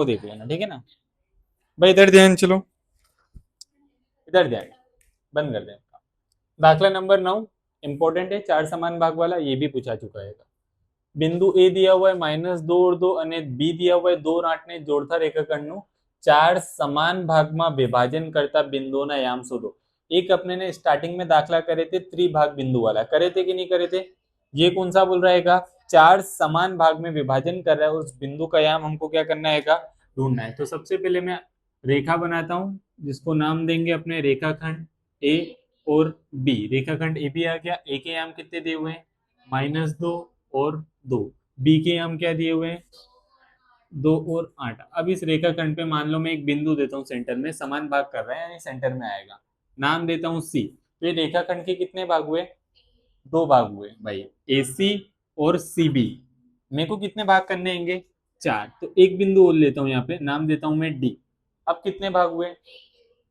वो देख लेना, ठीक है ना भाई। इधर ध्यान, चलो इधर ध्यान, बंद कर दें। दाखला नंबर 9 इंपॉर्टेंट है, 4 समान भाग वाला, ये भी पूछा चुका है। बिंदु ए दिया हुआ है -2 और 2 અને बी दिया हुआ है 2 और 8 ने जोड़ता रेखाखंडનું 4 સમાન ભાગમાં વિભાજન કરતા બિંદુઓના યામ શોધો। एक अपने ने स्टार्टिंग में दाखला करे थे त्रिभाग बिंदु वाला, करे थे कि नहीं करे थे। ये कौन सा बोल रहेगा, 4 समान भाग में विभाजन कर रहा है, उस बिंदु का याम हमको क्या करना है, ढूंढना है। तो सबसे पहले मैं रेखा बनाता हूं, जिसको नाम देंगे अपने रेखाखंड ए और बी। रेखाखंड ए बी आ गया, ए के याम कितने दिए हुए हैं -2 और 2, बी के याम क्या दिए हुए हैं 2 और 8। अब इस रेखाखंड पे मान लो मैं एक बिंदु देता हूँ सेंटर में, समान भाग कर रहा है यानी सेंटर में आएगा, नाम देता हूँ सी। तो ये रेखाखंड के कितने भाग हुए, 2 भाग हुए भाई, ए सी और सी बी। मेरे को कितने भाग करने होंगे, 4। तो एक बिंदु और लेता हूँ यहाँ पे, नाम देता हूँ मैं डी। अब कितने भाग हुए,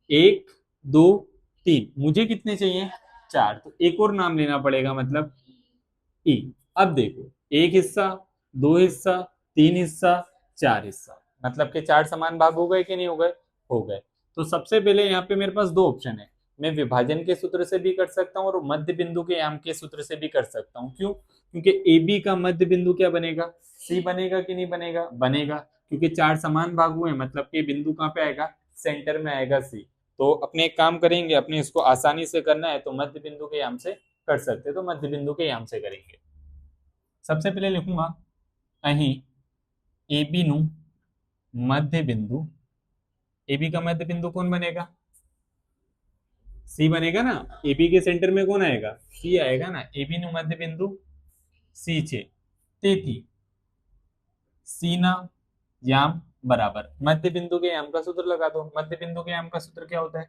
1 2 3, मुझे कितने चाहिए 4, तो एक और नाम लेना पड़ेगा, मतलब ई। अब देखो, एक हिस्सा, 2 हिस्सा, 3 हिस्सा, 4 हिस्सा, मतलब के 4 समान भाग हो गए कि नहीं हो गए, हो गए। तो सबसे पहले यहाँ पे मेरे पास 2 ऑप्शन है, मैं विभाजन के सूत्र से भी कर सकता हूँ और मध्य बिंदु के याम के सूत्र से भी कर सकता हूँ। क्यों, क्योंकि ए बी का मध्य बिंदु क्या बनेगा, सी बनेगा कि नहीं बनेगा, बनेगा, क्योंकि 4 समान भाग हुए, मतलब कि बिंदु कहाँ पे आएगा, सेंटर में आएगा सी। तो अपने एक काम करेंगे, अपने इसको आसानी से करना है तो मध्य बिंदु के याम से कर सकते, तो मध्य बिंदु के याम से करेंगे। सबसे पहले लिखूंगा अहीं ए बी नु मध्य बिंदु, ए बी का मध्य बिंदु कौन बनेगा, सी बनेगा ना। ए बी के सेंटर में कौन आएगा, सी आएगा ना। ए बी नु मध्य बिंदु सी છે, તેથી सी ना याम बराबर मध्य बिंदु के याम का सूत्र लगा दो। मध्य बिंदु के याम का सूत्र क्या होता है,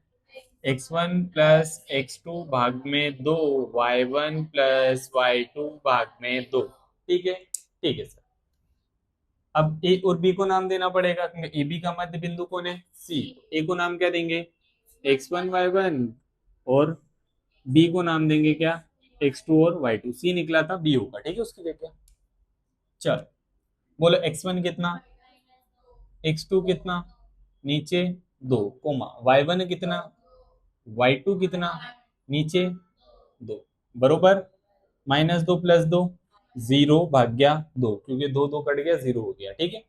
x1 प्लस x2 भाग में 2, y1 प्लस y2 भाग में 2। ठीक है, ठीक है सर। अब ए और बी को नाम देना पड़ेगा, क्योंकि ए बी का मध्य बिंदु कौन है, सी। ए को नाम क्या देंगे, x1 y1, और बी को नाम देंगे क्या, x2 और y2। सी निकला था, बी होगा, ठीक है उसकी जगह। चल बोलो, x1 कितना, x2 कितना, नीचे 2 कोमा, y1 कितना, y2 कितना, नीचे 2, बरोबर। -2 + 2 0 भाग्या 2, क्योंकि 2 2 कट गया, 0 हो गया, ठीक है।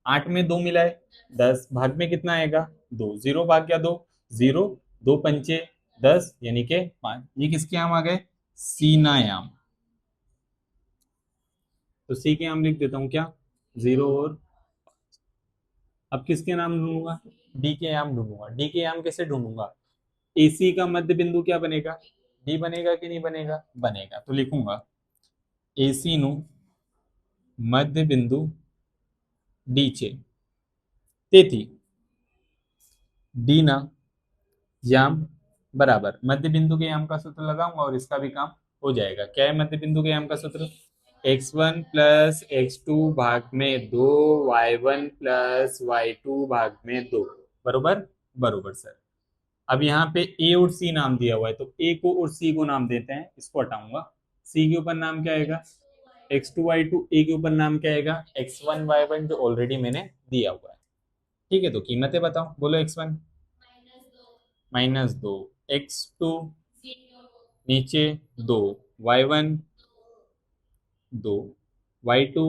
8 में 2 मिला है 10, भाग में कितना आएगा 2, 0 भाग्या 2 0, 2 पंचे 10 यानी के 5। ये किसके आम आ गए, सीनायाम। तो सी के आम लिख देता हूं क्या, 0 और। अब किसके नाम ढूंढूंगा, डी के आम ढूंढूंगा। डी के आम कैसे ढूंढूंगा, एसी का मध्य बिंदु क्या बनेगा, डी बनेगा कि नहीं बनेगा, बनेगा। तो लिखूंगा एसी नु मध्य बिंदु डी છે, તેથી डी ना याम बराबर मध्य बिंदु के याम का सूत्र लगाऊंगा और इसका भी काम हो जाएगा। क्या है मध्य बिंदु के याम का सूत्र, x1 प्लस x2 भाग में 2, y1 प्लस y2 भाग में 2, बरोबर, बरोबर सर। अब यहाँ पे ए और सी नाम दिया हुआ है, तो ए को और सी को नाम देते हैं, इसको हटाऊंगा। सी के ऊपर नाम क्या आएगा, x2 y2, ए के ऊपर नाम क्या आएगा, x1 y1, जो ऑलरेडी मैंने दिया हुआ है। ठीक है, तो कीमतें बताओ, बोलो। x1 -2, x2 नीचे 2, y1 2, y2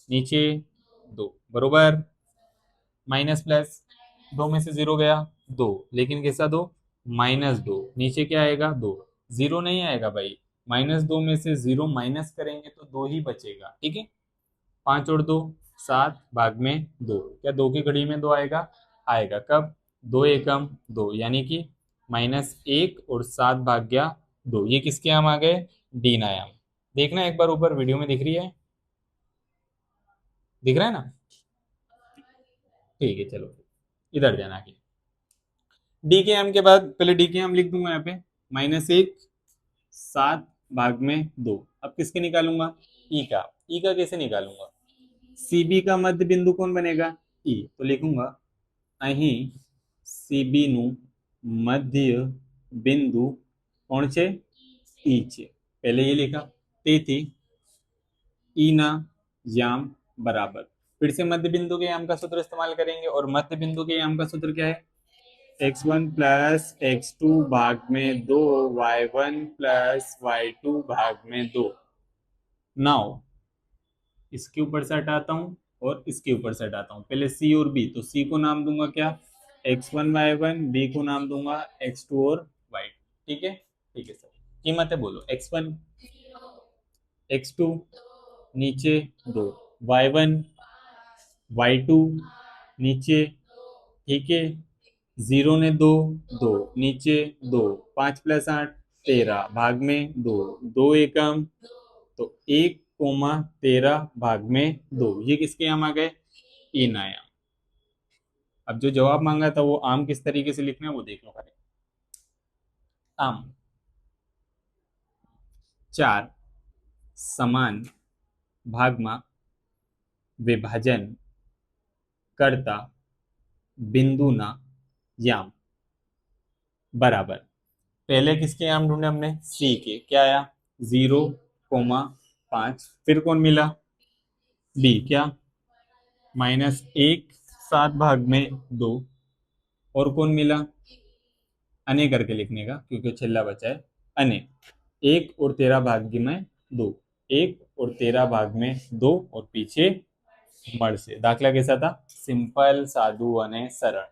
नीचे 2, बरोबर। माइनस प्लस, 2 में से 0 गया 2, लेकिन कैसा 2, -2, नीचे क्या आएगा 2, 0 नहीं आएगा भाई। -2 में से 0 माइनस करेंगे तो 2 ही बचेगा, ठीक है। 5 और 2 7, भाग में 2, क्या 2 की घड़ी में 2 आएगा, आएगा। कब, 2 एकम 2, यानी कि -1 और 7 भाग्या 2। ये किसके आम आ गए, डी नायाम। देखना एक बार ऊपर वीडियो में दिख रही है, दिख रहा है ना, ठीक है। चलो इधर ध्यान आगे, डी के एम के बाद पहले डी के एम लिख दूंगा यहाँ पे, -1 7 भाग में 2। अब किसके निकालूंगा, ई का। ई का कैसे निकालूंगा, सीबी का मध्य बिंदु कौन बनेगा, ई। तो लिखूंगा अहीं सीबी नु मध्य बिंदु कौन છે, ई છે। पहले ये लिखा, તેથી ई ना याम बराबर फिर से मध्य बिंदु के याम का सूत्र इस्तेमाल करेंगे, और मध्य बिंदु के याम का सूत्र क्या है? x1 प्लस x2 भाग में 2, y1 प्लस y2 भाग में 2। नाउ इसके ऊपर से हटाता हूँ और इसके ऊपर से हटाता हूँ, पहले c और b, तो c को नाम दूंगा क्या? x1 y1, b को नाम दूंगा x2 और y2। ठीक है सर। कीमतें बोलो। x1 x2 नीचे 2, y1 y2 नीचे, ठीक है, 0 ने 2, 2 नीचे 2, 5 + 8 13 भाग में 2, 2 एकम, तो 1,13 भाग में 2। ये किसके आम आ गए? इन आयाम। अब जो जवाब मांगा था वो आम किस तरीके से लिखना है वो देख लो। करें आम 4 समान भागमा विभाजन करता बिंदुना याम बराबर। पहले किसके याम ढूंढे हमने? सी के। क्या आया? 0,5। फिर कौन मिला? बी। क्या? -1 7 भाग में 2। और कौन मिला? अने करके लिखने का क्योंकि छिल्ला बचा है। अने 1 और 13 भाग में 2, 1 और 13 भाग में 2, और पीछे मड़ से। दाखला कैसा था? सिंपल, सादू अने सरल।